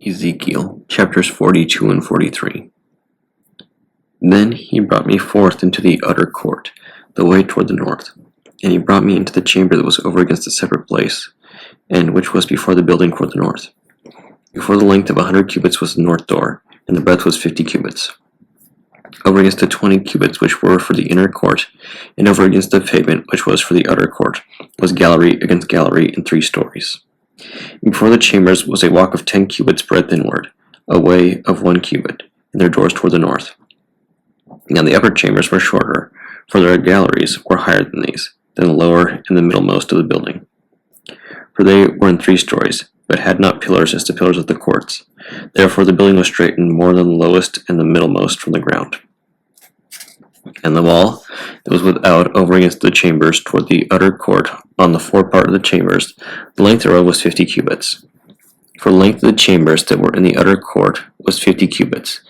Ezekiel chapters 42 and 43. Then he brought me forth into the utter court, the way toward the north. And he brought me into the chamber that was over against a separate place, and which was before the building toward the north. Before the length of 100 cubits was the north door, and the breadth was 50 cubits. Over against the 20 cubits which were for the inner court, and over against the pavement which was for the utter court, was gallery against gallery in 3 stories. And before the chambers was a walk of 10 cubits breadth inward, a way of 1 cubit, and their doors toward the north. Now the upper chambers were shorter, for their galleries were higher than these, than the lower and the middlemost of the building. For they were in 3 stories, but had not pillars as the pillars of the courts. Therefore the building was straightened more than the lowest and the middlemost from the ground. And the wall that was without over against the chambers toward the utter court on the forepart of the chambers, the length thereof was 50 cubits. For the length of the chambers that were in the utter court was 50 cubits,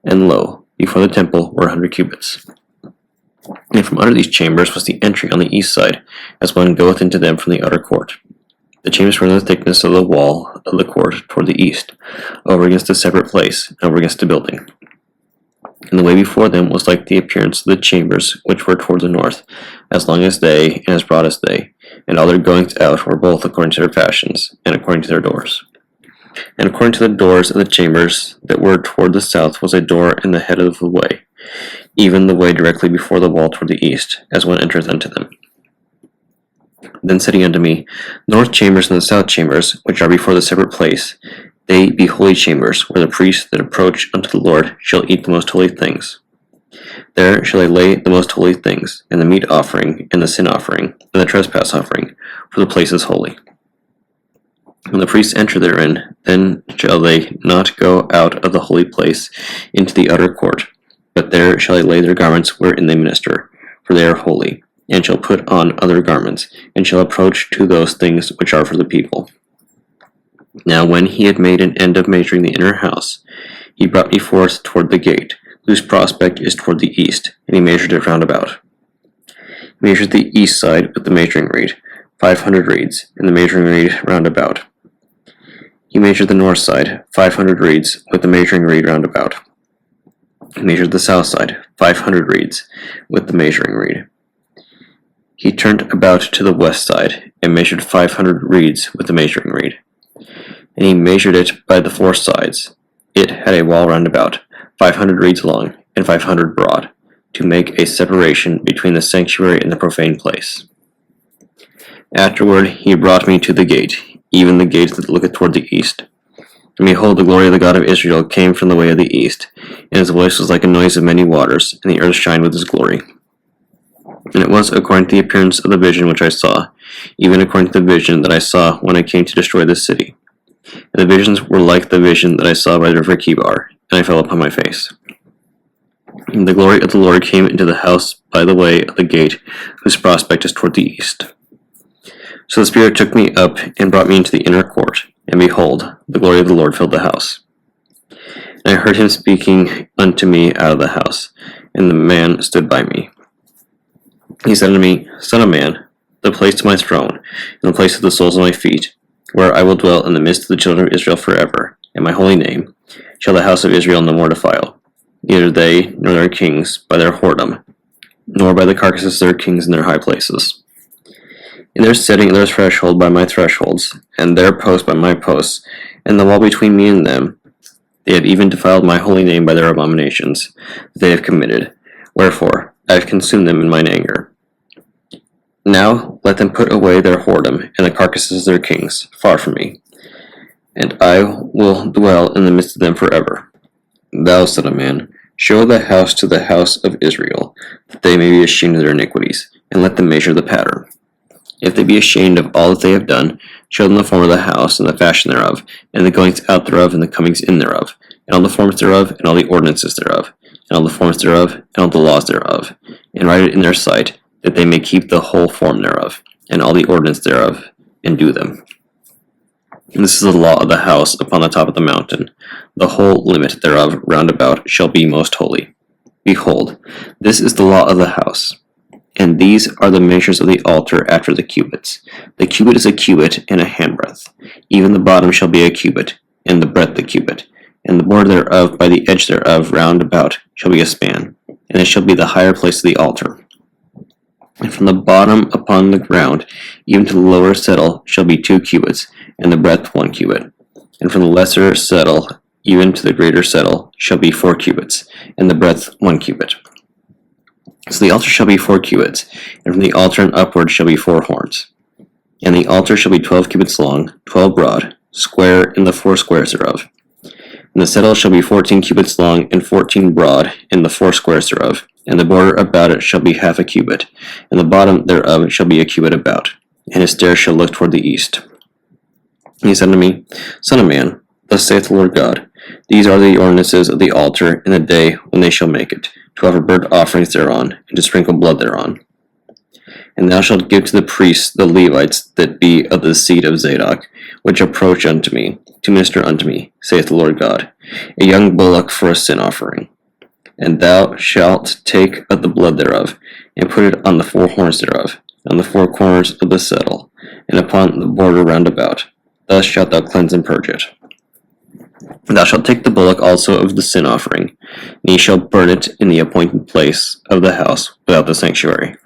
and lo, before the temple were 100 cubits. And from under these chambers was the entry on the east side, as one goeth into them from the utter court. The chambers were in the thickness of the wall of the court toward the east, over against a separate place, and over against the building. And the way before them was like the appearance of the chambers which were toward the north, as long as they, and as broad as they, and all their goings out were both according to their fashions, and according to their doors. And according to the doors of the chambers that were toward the south was a door in the head of the way, even the way directly before the wall toward the east, as one entereth unto them. Then said he unto me, the north chambers and the south chambers, which are before the separate place, they be holy chambers, where the priests that approach unto the Lord shall eat the most holy things. There shall they lay the most holy things, and the meat offering, and the sin offering, and the trespass offering, for the place is holy. When the priests enter therein, then shall they not go out of the holy place into the utter court, but there shall they lay their garments wherein they minister, for they are holy, and shall put on other garments, and shall approach to those things which are for the people. Now when he had made an end of measuring the inner house, he brought me forth toward the gate, whose prospect is toward the east, and he measured it round about. He measured the east side with the measuring reed, 500 reeds, and the measuring reed round about. He measured the north side, 500 reeds, with the measuring reed round about. He measured the south side, 500 reeds, with the measuring reed. He turned about to the west side, and measured 500 reeds with the measuring reed. And he measured it by the 4 sides. It had a wall round about, 500 reeds long, and 500 broad, to make a separation between the sanctuary and the profane place. Afterward he brought me to the gate, even the gate that looketh toward the east. And behold, the glory of the God of Israel came from the way of the east, and his voice was like a noise of many waters, and the earth shined with his glory. And it was according to the appearance of the vision which I saw, even according to the vision that I saw when I came to destroy this city. And the visions were like the vision that I saw by the river Kibar, and I fell upon my face. And the glory of the Lord came into the house by the way of the gate, whose prospect is toward the east. So the Spirit took me up and brought me into the inner court, and behold, the glory of the Lord filled the house. And I heard him speaking unto me out of the house, and the man stood by me. He said unto me, Son of man, the place to my throne, and the place of the soles of my feet, where I will dwell in the midst of the children of Israel forever, and my holy name, shall the house of Israel no more defile, neither they nor their kings by their whoredom, nor by the carcasses of their kings in their high places. In their setting their threshold by my thresholds, and their post by my posts, and the wall between me and them, they have even defiled my holy name by their abominations that they have committed. Wherefore I have consumed them in mine anger. Now let them put away their whoredom and the carcasses of their kings far from me, and I will dwell in the midst of them forever. Thou, son of man, show the house to the house of Israel, that they may be ashamed of their iniquities, and let them measure the pattern. If they be ashamed of all that they have done, show them the form of the house, and the fashion thereof, and the goings out thereof, and the comings in thereof, and all the forms thereof, and all the ordinances thereof, and all the forms thereof, and all the laws thereof, and write it in their sight, that they may keep the whole form thereof, and all the ordinance thereof, and do them. And this is the law of the house upon the top of the mountain. The whole limit thereof round about shall be most holy. Behold, this is the law of the house. And these are the measures of the altar after the cubits. The cubit is a cubit and a handbreadth. Even the bottom shall be a cubit, and the breadth a cubit, and the border thereof by the edge thereof round about shall be a span, and it shall be the higher place of the altar. And from the bottom upon the ground, even to the lower settle, shall be 2 cubits, and the breadth 1 cubit. And from the lesser settle, even to the greater settle, shall be 4 cubits, and the breadth 1 cubit. So the altar shall be 4 cubits, and from the altar and upward shall be 4 horns. And the altar shall be 12 cubits long, 12 broad, square in the 4 squares thereof. And the settle shall be 14 cubits long, and 14 broad in the 4 squares thereof. And the border about it shall be half a cubit, and the bottom thereof shall be a cubit about. And his stairs shall look toward the east. And he said unto me, Son of man, thus saith the Lord God, these are the ordinances of the altar in the day when they shall make it, to offer burnt offerings thereon, and to sprinkle blood thereon. And thou shalt give to the priests the Levites that be of the seed of Zadok, which approach unto me, to minister unto me, saith the Lord God, a young bullock for a sin offering. And thou shalt take of the blood thereof, and put it on the 4 horns thereof, on the 4 corners of the settle, and upon the border round about. Thus shalt thou cleanse and purge it. And thou shalt take the bullock also of the sin offering, and ye shall burn it in the appointed place of the house without the sanctuary.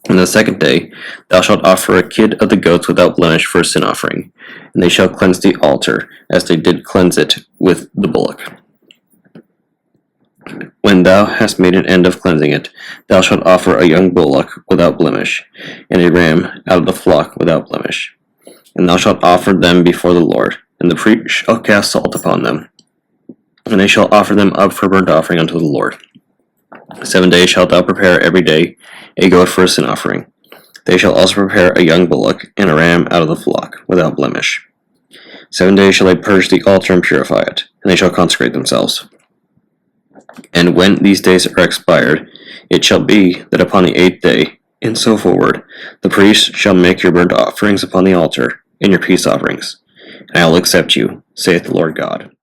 And the 2nd day thou shalt offer a kid of the goats without blemish for a sin offering, and they shall cleanse the altar, as they did cleanse it with the bullock. When thou hast made an end of cleansing it, thou shalt offer a young bullock without blemish, and a ram out of the flock without blemish. And thou shalt offer them before the Lord, and the priest shall cast salt upon them, and they shall offer them up for burnt offering unto the Lord. 7 days shalt thou prepare every day a goat for a sin offering. They shall also prepare a young bullock and a ram out of the flock, without blemish. 7 days shall they purge the altar and purify it, and they shall consecrate themselves. And when these days are expired, it shall be that upon the 8th day, and so forward, the priest shall make your burnt offerings upon the altar, and your peace offerings, and I will accept you, saith the Lord God.